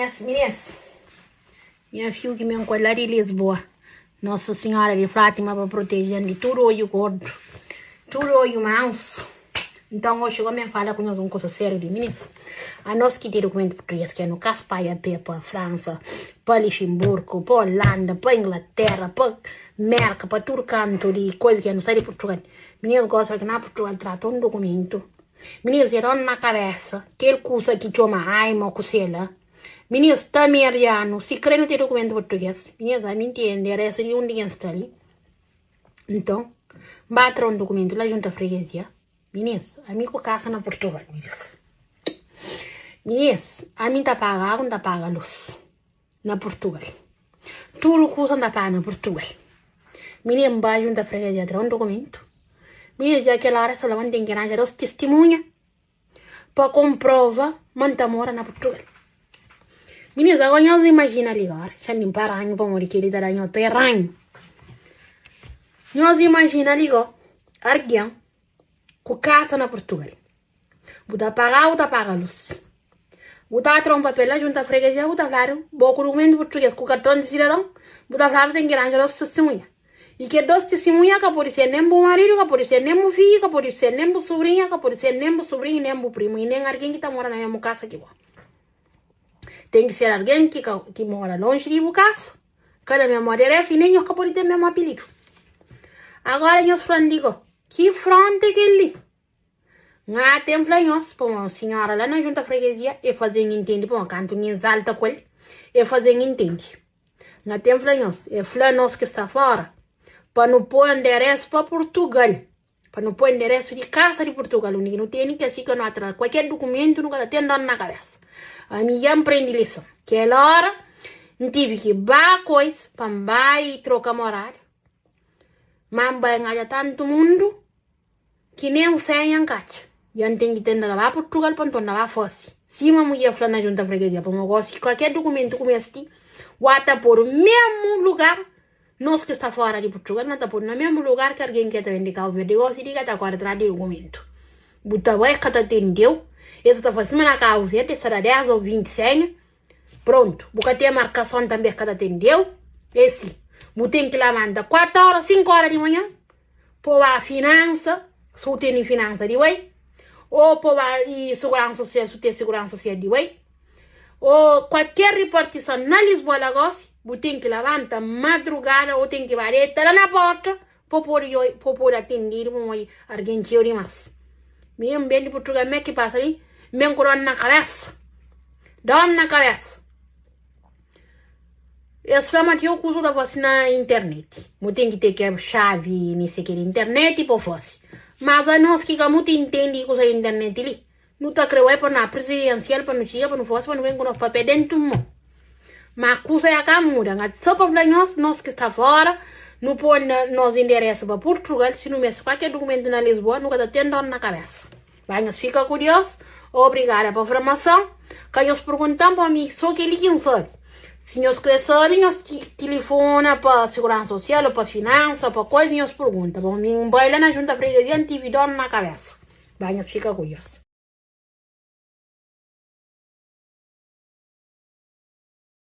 Meninas, minha filha que me encolheu de Lisboa, Nossa Senhora de Fátima para proteger de tudo olho gordo, tudo olho manso. Então hoje eu me falo com nós um coisa sério de meninas. A nós que tem documento português, que é no caso para ir para a França, para Luxemburgo, para a Holanda, para a Inglaterra, para a América, para todo canto de coisa que é no sai de Portugal. Meninas gostam que na Portugal trata um documento. Meninas já dão na cabeça, aquele curso que chama AIMA, Cusela. Meninas também ariano, se querem ter documento português, meninas a mim entender essa de um dia está ali. Então, batra um documento lá junto à freguesia. Meninas, a mim com casa na Portugal, meninas. Meninas, a mim tá paga água, tá paga luz na Portugal. Tudo custa tá paga na Portugal. Meninas, vai junto à freguesia, traz um documento. Meninas, já que lá só tem que arranjar os testemunhas para comprovar que mora na Portugal. Meninas, agora não se imagina ligar. Já nem para ranho para morrer que ele dará em terreno. Não se imagina ligar. Alguém com casa na Portugal. Você paga ou paga luz. Você atrai um papel lá junto à freguesia, você fala, boa documento português com cartão de cidadão, você fala, tem que arranjar os testemunhas. E que dos testemunhas que pode ser nem meu marido, que pode ser nem meu filho, que pode ser nem meu sobrinha, que pode ser nem meu sobrinho, nem meu primo, e nem alguém que está morando na minha casa aqui. Tem que ser alguém que mora longe de casa. Cada minha endereço e nem eu que pode ter mesmo apelido. Agora nós falamos, digo, que fronte que ele? Nga tempo nós, para uma senhora lá na junta freguesia, e fazer entende, para uma canto exalta com ele, e fazer entende. Nga tempo nós, e falar nós que está fora, para não pôr endereço para Portugal. Para não pôr endereço de casa de Portugal. Não tem nem que assim que não atrás. Qualquer documento nunca está tendo na cabeça. A minha aprendi lição. Que é hora, não tive que dar coisa para ir trocar morário. Mas vai engajar tanto mundo que nem sei em cacha. E não tem que ter nada para Portugal para não dar fosse. Se uma mulher fala na junta freguesia para um gosto, qualquer documento começa aqui, vai por o mesmo lugar. Nós que está fora de Portugal, não está por no mesmo lugar que alguém que está vendo Cabo Verde, e diga está agora atrás de documento. Buta vai que está atendeu, esse está fazendo na Cabo Verde, será 10 ou 20 senhas, pronto. Buca tem a marcação também que está atendeu, esse. Buta tem que lá manda 4 horas, 5 horas de manhã, por a finança, se tem finança de way, ou por a segurança social, se tem segurança social de way, ou qualquer repartição na Lisboa Lagos, tem que levantar madrugada ou tem que vareta lá na porta para poder atender alguém que eu mais. Mesmo bem de Portugal, me que passa ali, me corona na cabeça. Dá na cabeça. Esse flama que eu uso da voz na internet. Eu tenho que ter que a chave, nem sei que internet para fosse. Mas a nós que muito entende que usa a internet ali. Não está crendo para na presidencial, para não chegar, para não fosse, para não vir com os papéis dentro do mundo. Mas a coisa é a muda. Só para falar nós que está fora, não põe nos endereços para Portugal, se não mesmo qualquer documento na Lisboa, nunca está tendo na cabeça. Vai, nós fica curioso. Obrigada pela informação. Que nós perguntamos para mim, só que ele quem sabe. Se nós crescerem, nós telefona para segurança social, ou para finança, para coisa, e nós perguntamos. Para mim, vai lá na junta freguesia, tive dor na cabeça. Vai, nós fica curioso.